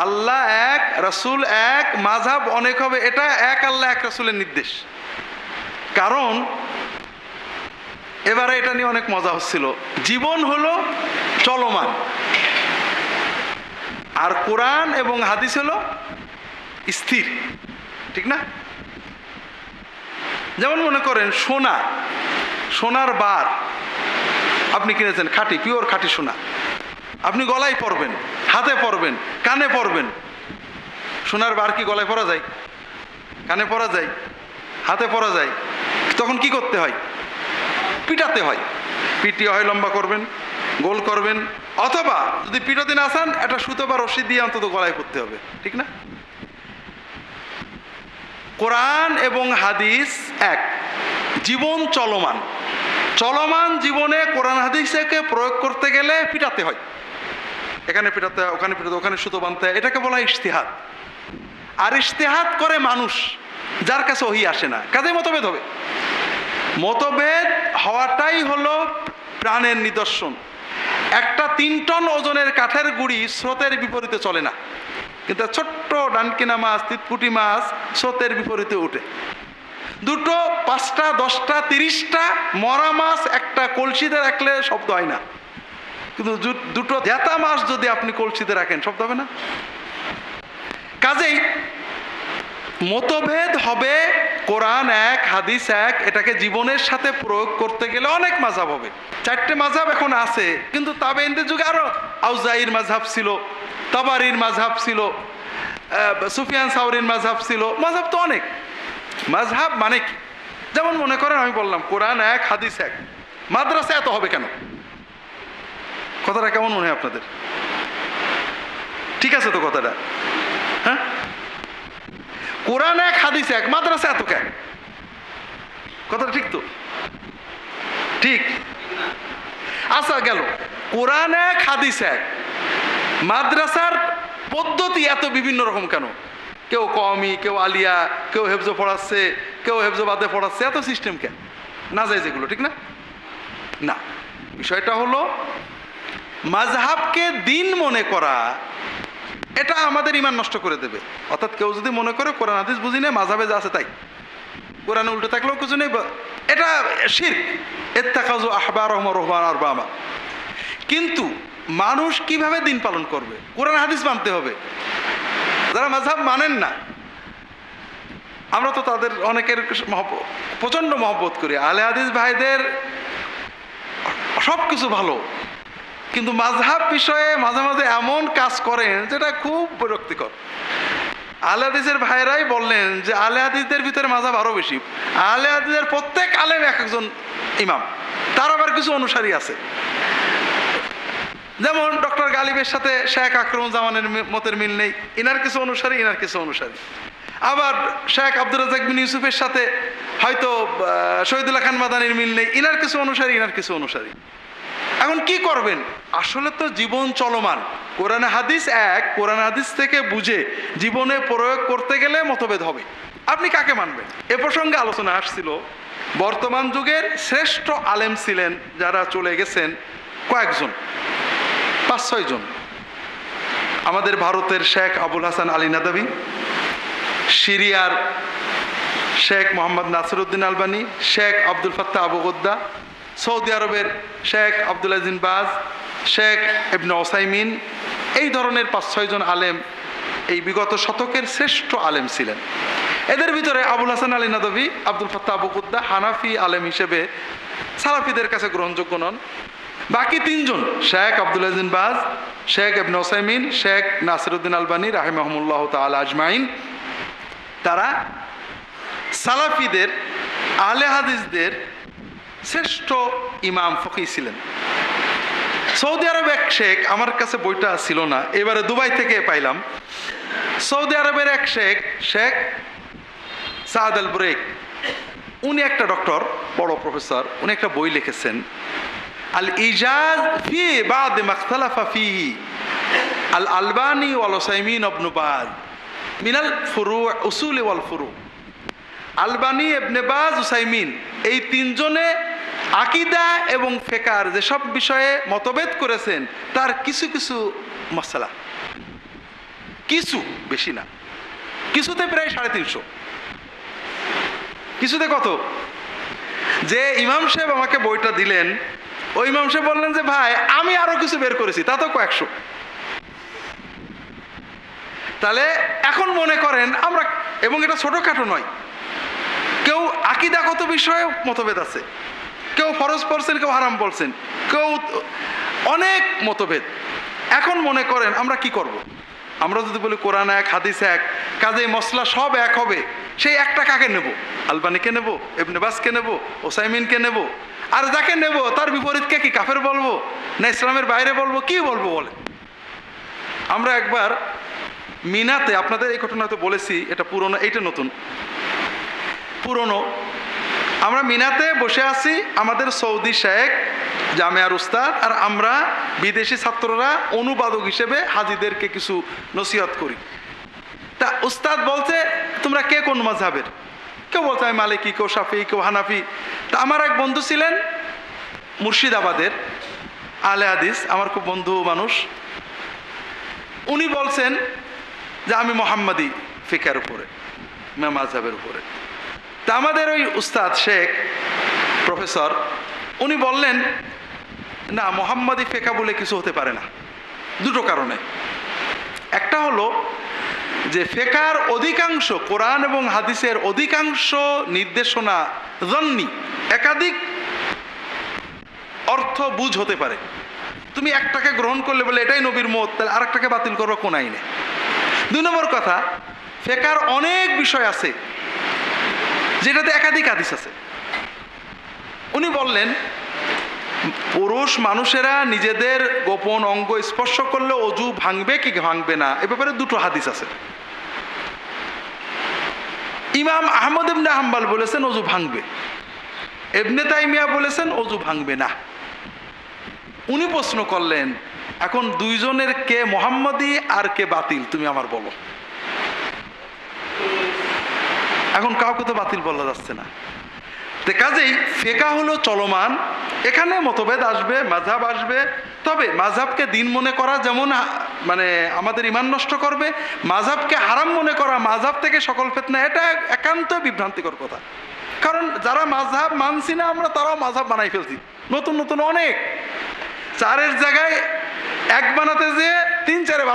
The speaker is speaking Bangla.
আল্লাহ এক, রাসূল এক, মাযহাব অনেক হবে, এটা এক আল্লাহ এক রাসূলের নির্দেশ। কারণ এবারে এটা নিয়ে অনেক মজা হচ্ছিল। জীবন হলো চলমান, আর কোরআন এবং হাদিস হলো স্থির, ঠিক না? যেমন মনে করেন সোনার বার আপনি কিনেছেন, খাঁটি পিওর খাঁটি সোনা, আপনি গলায় পরবেন, হাতে পরবেন, কানে পরবেন। সোনার বার কি গলায় পরা যায়? কানে পরা যায়? হাতে পরা যায়? তখন কি করতে হয়? পিটাতে হয়। পিটিয়ে হয় লম্বা করবেন, গোল করবেন, অথবা যদি পিটাতে না চান একটা সুতো বা রশি দিয়ে অন্তত গলায় পরতে হবে, ঠিক না? কোরআন এবং হাদিস এক, জীবন চলমান। চলমান জীবনে কোরআন হাদিসকে প্রয়োগ করতে গেলে পিটাতে হয়, এখানে পিটাতে হয়, ওখানে পিটাতে, ওখানে সুতো বাঁধতে হয়, এটাকে বলা হয় ইজতিহাদ। আর ইজতিহাদ করে মানুষ যার কাছে ওহী আসে না, কাজে মতভেদ হবে। মতভেদ হওয়াটাই হলো প্রাণের নিদর্শন। একটা 3 টন ওজনের কাঠের গুঁড়ি স্রোতের বিপরীতে চলে না, কিন্তু ছোট্ট ডানকিনা মাছ, তিতপুটি মাছ স্রোতের বিপরীতে উঠে। দুটো, 5টা, 10টা, 30টা মরা মাছ একটা কলসিতে রাখলে শব্দ হয় না, কিন্তু দুটো জেতা মাছ যদি আপনি কলসিতে রাখেন শব্দ হবে না। কাজেই মতভেদ হবে, কোরআন এক, হাদিস এক, এটাকে জীবনের সাথে প্রয়োগ করতে গেলে অনেক মাযহাব হবে। 4টে মাযহাব এখন আছে, কিন্তু তাবেঈনদের যুগে আরো আউজাঈর মাযহাব ছিল, তাবারির মাযহাব ছিল, সুফিয়ান সাওরীর মাযহাব ছিল। মাযহাব তো অনেক। মাযহাব মানে কি? যেমন মনে করেন আমি বললাম কোরআন এক, হাদিস এক, মাদ্রাসা এত হবে কেন? কথাটা কেমন মনে হয় আপনাদের? ঠিক আছে তো কথাটা? হ্যাঁ, কোরআন এক, হাদিস এক, মাদ্রাসা এত কেন? কথাটা ঠিক তো? ঠিক। আচ্ছা গেল, কোরআন এক, হাদিস এক, মাদ্রাসার পদ্ধতি এত বিভিন্ন রকম কেন? কেউ কওমি, কেউ আলিয়া, কেউ হেফজ পড়াচ্ছে, কেউ হেফজ বাদে পড়াচ্ছে, এত সিস্টেম কেন? না যায় যেগুলো, ঠিক না? না, বিষয়টা হলো মাযহাবকে দিন মনে করা, এটা আমাদের ঈমান নষ্ট করে দেবে। অর্থাৎ কেউ যদি মনে করে কোরআন হাদিস বুঝি না, মাযহাবে যা আছে তাই, কোরআনে উল্টো থাকলেও কিছু নেই, এটা শিরক। ইত্তাখাযু আহবারহুম ওয়া রুহবানাহুম আরবাবা। কিন্তু মানুষ কিভাবে দিন পালন করবে? কোরআন হাদিস মানতে হবে। যারা মাযহাব মানেন না, আমরা তো তাদের অনেকের প্রচন্ড মহব্বত করি। আহলে হাদিস ভাইদের সব কিছু ভালো, কিন্তু মাযহাব বিষয়ে মাঝে মাঝে এমন কাজ করেন যেটা খুব বিরক্তিকর। আহলে হাদিসের ভাইরাই বললেন যে আহলে হাদিসদের ভিতরে মাযহাব আরো বেশি। আহলে হাদিসের প্রত্যেক আলেম এক একজন ইমাম, তার আবার কিছু অনুসারী আছে। যেমন ডক্টর গালিবের সাথে শেখ আকরমুজ্জামানের মতের মিল নেই, ইনার কিছু অনুসারী, ইনার কিছু অনুসারী। আবার শেখ আব্দুর রাজ্জাক বিন ইউসুফের সাথে হয়তো শহীদুল্লাহ খান মাদানির মিল নেই, ইনার কিছু অনুসারী, ইনার কিছু অনুসারী। এখন কি করবেন? আসলে তো জীবন চলমান। কোরআন হাদিস এক, কোরআন হাদিস থেকে বুঝে জীবনে প্রয়োগ করতে গেলে মতভেদ হবে। আপনি কাকে মানবেন? এ প্রসঙ্গে আলোচনা আসছিল। বর্তমান যুগের শ্রেষ্ঠ আলেম ছিলেন যারা চলে গেছেন কয়েকজন, 5-6 জন। আমাদের ভারতের শেখ আবুল হাসান আলী নাদভী, সিরিয়ার Sheikh Muhammad Nasiruddin Albani, Sheikh Abdul Fattah Abu Ghuddah, সৌদি আরবের শেখ আব্দুল আজিজ বিন বাজ, শেখ ইবনে ওসাইমিন, এই ধরনের 5-6 জন আলেম এই বিগত শতকের শ্রেষ্ঠ আলেম ছিলেন। এদের ভিতরে আবুল হাসান আলী নাদভী, আব্দুল ফাত্তাহ আবু গদ্দা হানাফি আলেম হিসেবে সালাফিদের কাছে গ্রহণযোগ্য নন। বাকি 3 জন, শেখ আব্দুল আজিজ বিন বাজ, শেখ ইবনে ওসাইমিন, শেখ নাসিরউদ্দিন আলবানী রাহিমাহুমুল্লাহ তাআলা আজমাইন, তারা সালাফিদের, আহলে হাদিসদের শ্রেষ্ঠ ইমাম ফকি ছিলেন। সৌদি আরব এক শেখ, আমার কাছে বইটা ছিল না, এবারে দুবাই থেকে পাইলাম। সৌদি আরবের এক শেখ, শেখ সাদ আল বুরেক, উনি একটা ডক্টর, বড় প্রফেসর। উনি একটা বই লিখেছেন, আল ইজাজ ফি বাদ মাখতালাফা ফিহি আল আলবানী ওয়াল ওসাইমিন ইবনে বাজ মিনাল ফুরু উসুল ওয়াল ফুরু। আলবানী, ইবনে বাজ, উসাইমিন, এই 3 জনে আকীদা এবং ফিকহের যে সব বিষয়ে মতভেদ করেছেন তার কিছু কিছু মাসআলা। কিছু, বেশি না, কিছুতে প্রায় 350। কিছুতে কত? যে ইমাম সাহেব আমাকে বইটা দিলেন, ওই ইমাম সাহেব বললেন যে ভাই আমি আরো কিছু বের করেছি, তা তো কয়েকশো। তাহলে এখন মনে করেন আমরা, এবং এটা ছোটখাটো নয়, কেউ আকীদাগত বিষয়ে মতভেদ আছে, কেউ ফরজ পড়ছেন, কেউ হারাম বলছেন, কেউ অনেক মতভেদ। এখন মনে করেন আমরা কি করব? আমরা যদি বলি কোরআন এক, হাদিস এক, কাজেই মসলা সব এক হবে, সেই একটা কাকে নেব? আলবানিকে নেব, ইবনে বাসকে নেব, ওসাইমিনকে নেব, আর যাকে নেব তার বিপরীতকে কি কাফের বলবো না ইসলামের বাইরে বলবো? কি বলবো বলে? আমরা একবার মিনাতে, আপনাদের এই ঘটনা তো বলেছি, এটা পুরনো, এইটা নতুন, পুরনো। আমরা মিনাতে বসে আছি, আমাদের সৌদি শেখ, জামিয়ার উস্তাদ, আর আমরা বিদেশি ছাত্ররা অনুবাদক হিসেবে হাজিদেরকে কিছু নসিহত করি। তা উস্তাদ বলছে তোমরা কে কোন মাযহাবের? কেউ বলছে আমি মালিকি, কেউ শাফি, কেউ হানাফি। তা আমার এক বন্ধু ছিলেন মুর্শিদাবাদের, আলে হাদিস, আমার খুব বন্ধু মানুষ। উনি বলছেন যে আমি মোহাম্মদী ফিকার উপরে, মাযহাবের উপরে। তা আমাদের ওই উস্তাদ শেখ প্রফেসর, উনি বললেন না, মোহাম্মদী ফিকা বলে কিছু হতে পারে না, দুটো কারণে। একটা হলো যে ফিকার অধিকাংশ, কোরআন এবং হাদিসের অধিকাংশ নির্দেশনা জন্নি, একাধিক অর্থ বুঝ হতে পারে। তুমি একটাকে গ্রহণ করলে বলে এটাই নবীর মত, তাহলে আরেকটাকে বাতিল করবো কোন আইনে? 2 নম্বর কথা, ফিকার অনেক বিষয় আছে যেটাতে একাধিক হাদিস আছে। উনি বললেন পুরুষ মানুষেরা নিজেদের গোপন অঙ্গ স্পর্শ করলে অজু ভাঙবে কি ভাঙবে না, এ ব্যাপারে 2টো হাদিস আছে। ইমাম আহমদ ইবনে হাম্বল বলেছেন অজু ভাঙবে, ইবনে তাইমিয়া বলেছেন অজু ভাঙবে না। উনি প্রশ্ন করলেন এখন দুইজনের কে মুহাম্মদী আর কে বাতিল, তুমি আমার বলো। এখন কাউকে তো বাতিল বলা যাচ্ছে না। তো কাজেই ফিকহ হলো চলমান, এখানে মতভেদ আসবে, মাযহাব আসবে, তবে মাযহাবকে দিন মনে করা যেমন মানে আমাদের ঈমান নষ্ট করবে, মাযহাবকে হারাম মনে করা, মাযহাব থেকে সকল ফিতনা, এটা একান্ত বিভ্রান্তিকর কথা। কারণ যারা মাযহাব মানছি না আমরা, তারাও মাযহাব বানাই ফেলছি নতুন নতুন অনেক। 4-এর জায়গায় 1 বানাতে যেয়ে 3, 4, 12